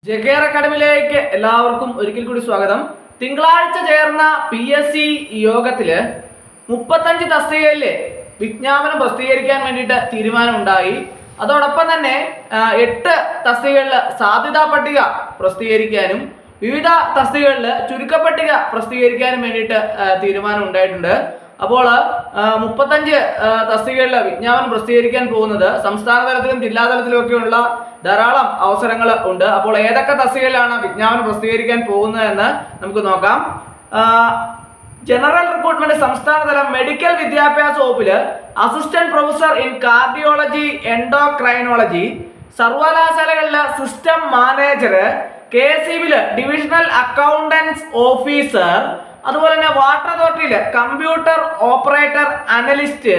ജെകെആർ അക്കാഡമിയിലേക്ക് എല്ലാവർക്കും ഒരിക്കൽ കൂടി സ്വാഗതം. തിങ്കളാഴ്ച ചേർന്ന PSC യോഗത്തില് 35 തസ്തികയിലെ വിജ്ഞാപനം പ്രസിദ്ധീകരിക്കാൻ വേണ്ടിയിട്ട് തീരുമാനമുണ്ടായി. അതോടൊപ്പം തന്നെ 8 തസ്തികകളിൽ സാധ്യതാ പട്ടിക പ്രസിദ്ധീകരിക്കാനും വിവിധ തസ്തികകളിൽ ചുരുക്കപ്പട്ടിക പ്രസിദ്ധീകരിക്കാനും വേണ്ടിയിട്ട് തീരുമാനം ഉണ്ടായിട്ടുണ്ട്. അപ്പോൾ 35 തസ്തികകളിൽ വിജ്ഞാപനം പ്രസിദ്ധീകരിക്കാൻ പോകുന്നത് സംസ്ഥാന തലത്തിലും ജില്ലാ തലത്തിലും ഒക്കെയുള്ള ധാരാളം അവസരങ്ങൾ ഉണ്ട്. അപ്പോൾ ഏതൊക്കെ തസ്തികയിലാണ് വിജ്ഞാപനം പ്രസിദ്ധീകരിക്കാൻ പോകുന്നത് എന്ന് നമുക്ക് നോക്കാം. ജനറൽ റിക്രൂട്ട്മെന്റ് സംസ്ഥാന തലം മെഡിക്കൽ വിദ്യാഭ്യാസ വകുപ്പിൽ assistant professor in cardiology endocrinology, സർവകലാശാലകളിലെ സിസ്റ്റം മാനേജർ, KSEBിൽ ഡിവിഷണൽ അക്കൗണ്ടൻസ് ഓഫീസർ, അതുപോലെ തന്നെ വാട്ടർ അതോറിറ്റിയിൽ കമ്പ്യൂട്ടർ ഓപ്പറേറ്റർ അനലിസ്റ്റ്,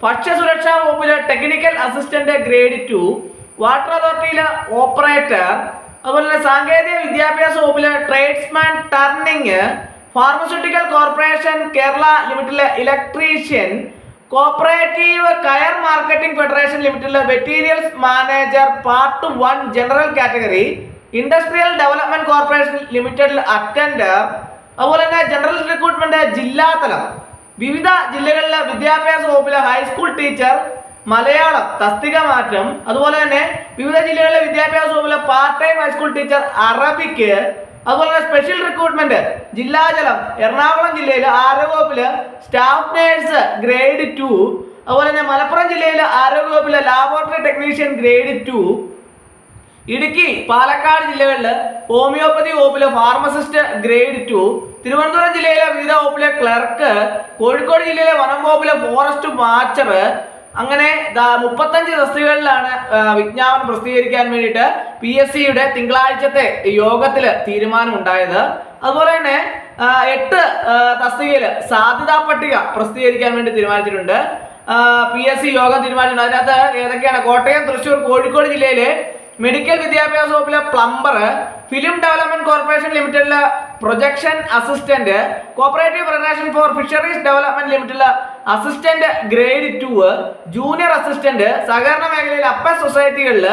ഭക്ഷ്യസുരക്ഷാ വകുപ്പിലെ ടെക്നിക്കൽ അസിസ്റ്റന്റ് ഗ്രേഡ് 2, വാട്ടർ അതോറിറ്റിയിലെ ഓപ്പറേറ്റർ, അതുപോലെ തന്നെ സാങ്കേതിക വിദ്യാഭ്യാസ വകുപ്പിലെ tradesman turning, pharmaceutical corporation Kerala ലിമിറ്റഡിലെ ഇലക്ട്രീഷ്യൻ, കോപ്പറേറ്റീവ് കയർ മാർക്കറ്റിംഗ് ഫെഡറേഷൻ ലിമിറ്റഡിലെ materials manager part 1 general category, industrial development corporation ലിമിറ്റഡിൽ അറ്റൻഡർ, അതുപോലെ തന്നെ ജനറൽ റിക്രൂട്ട്മെന്റ് ജില്ലാതലം വിവിധ ജില്ലകളിലെ വിദ്യാഭ്യാസ വകുപ്പിലെ ഹൈസ്കൂൾ ടീച്ചർ മലയാളം തസ്തിക മാറ്റം, അതുപോലെ തന്നെ വിവിധ ജില്ലകളിലെ വിദ്യാഭ്യാസ വകുപ്പിലെ പാർട്ട് ടൈം ഹൈസ്കൂൾ ടീച്ചർ അറബിക്ക്, അതുപോലെ തന്നെ സ്പെഷ്യൽ റിക്രൂട്ട്മെന്റ് ജില്ലാതലം എറണാകുളം ജില്ലയിലെ ആരോഗ്യ വകുപ്പിലെ സ്റ്റാഫ് നേഴ്സ് ഗ്രേഡ് 2, അതുപോലെ തന്നെ മലപ്പുറം ജില്ലയിലെ ആരോഗ്യ വകുപ്പിലെ laboratory technician grade 2, Idukki Palakkad ജില്ലകളിൽ ഹോമിയോപ്പതി വകുപ്പിലെ ഫാർമസിസ്റ്റ് ഗ്രേഡ് 2, തിരുവനന്തപുരം ജില്ലയിലെ വിവിധ വകുപ്പിലെ ക്ലർക്ക്, കോഴിക്കോട് ജില്ലയിലെ വനം വകുപ്പിലെ ഫോറസ്റ്റ് വാച്ചർ, അങ്ങനെ 35 തസ്തികകളിലാണ് വിജ്ഞാപനം പ്രസിദ്ധീകരിക്കാൻ വേണ്ടിയിട്ട് PSCയുടെ തിങ്കളാഴ്ചത്തെ യോഗത്തിൽ തീരുമാനമുണ്ടായത്. അതുപോലെ തന്നെ 8 തസ്തികയിൽ സാധ്യതാ പട്ടിക പ്രസിദ്ധീകരിക്കാൻ വേണ്ടി തീരുമാനിച്ചിട്ടുണ്ട്. PSC യോഗം തീരുമാനിച്ചിട്ടുണ്ട്. അതിനകത്ത് ഏതൊക്കെയാണ്? കോട്ടയം, തൃശ്ശൂർ, കോഴിക്കോട് ജില്ലയിലെ മെഡിക്കൽ വിദ്യാഭ്യാസ വകുപ്പിലെ പ്ലംബർ, ഫിലിം ഡെവലപ്മെന്റ് കോർപ്പറേഷൻ ലിമിറ്റഡിലെ projection assistant, cooperative federation for fisheries development ലിമിറ്റഡിലെ അസിസ്റ്റന്റ് ഗ്രേഡ് 2, ജൂനിയർ അസിസ്റ്റന്റ്, സഹകരണ മേഖലയിലെ അപ്പർ സൊസൈറ്റികളിൽ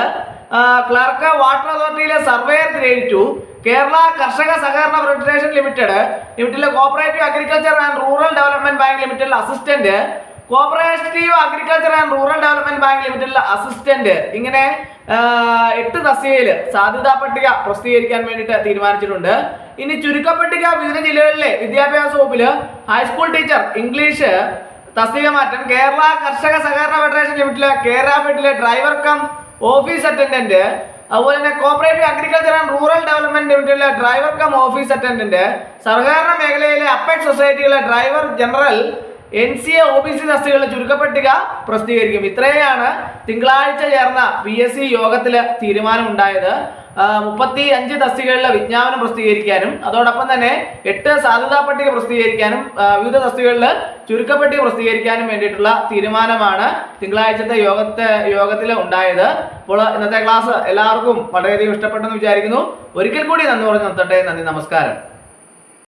ക്ലർക്ക്, വാട്ടർ അതോറിറ്റിയിലെ സർവേയർ ഗ്രേഡ് 2, കേരള കർഷക സഹകരണ ഫെഡറേഷൻ ലിമിറ്റഡിലെ cooperative agriculture and rural development bank ലിമിറ്റഡിലെ assistant, cooperative agriculture and rural development bank ലിമിറ്റഡിലെ അസിസ്റ്റന്റ്, ഇങ്ങനെ 8 തസ്തികയിൽ സാധ്യതാ പട്ടിക പ്രസിദ്ധീകരിക്കാൻ വേണ്ടിയിട്ട് തീരുമാനിച്ചിട്ടുണ്ട്. ഇനി ചുരുക്കപ്പട്ടിക വിവിധ ജില്ലകളിലെ വിദ്യാഭ്യാസ വകുപ്പിൽ ഹൈസ്കൂൾ ടീച്ചർ ഇംഗ്ലീഷ് തസ്തിക മാറ്റം, കേരള കർഷക സഹകരണ ഫെഡറേഷൻ ലിമിറ്റഡിലെ കേരാഫെഡിലെ ഡ്രൈവർ കം ഓഫീസ് അറ്റൻഡന്റ്, അതുപോലെ തന്നെ cooperative agriculture and rural development ലിമിറ്റഡിലെ ഡ്രൈവർ കം ഓഫീസ് അറ്റൻഡന്റ്, സഹകരണ മേഖലയിലെ അപ്പെക്സ് സൊസൈറ്റിയിലെ ഡ്രൈവർ ജനറൽ, NCA OBC തസ്തികകളുടെ ചുരുക്കപ്പട്ടിക പ്രസിദ്ധീകരിക്കും. ഇത്രയാണ് തിങ്കളാഴ്ച ചേർന്ന PSC യോഗത്തിൽ തീരുമാനമുണ്ടായത്. 35 തസ്തികകളിലെ വിജ്ഞാപനം പ്രസിദ്ധീകരിക്കാനും അതോടൊപ്പം തന്നെ 8 സാധ്യതാ പട്ടിക പ്രസിദ്ധീകരിക്കാനും വിവിധ തസ്തികകളിൽ ചുരുക്കപ്പട്ടിക പ്രസിദ്ധീകരിക്കാനും വേണ്ടിയിട്ടുള്ള തീരുമാനമാണ് തിങ്കളാഴ്ചത്തെ യോഗത്തിൽ ഉണ്ടായത്. അപ്പോൾ ഇന്നത്തെ ക്ലാസ് എല്ലാവർക്കും വളരെയധികം ഇഷ്ടപ്പെട്ടെന്ന് വിചാരിക്കുന്നു. ഒരിക്കൽ കൂടി നന്ദി പറഞ്ഞു നിർത്തട്ടെ. നന്ദി, നമസ്കാരം.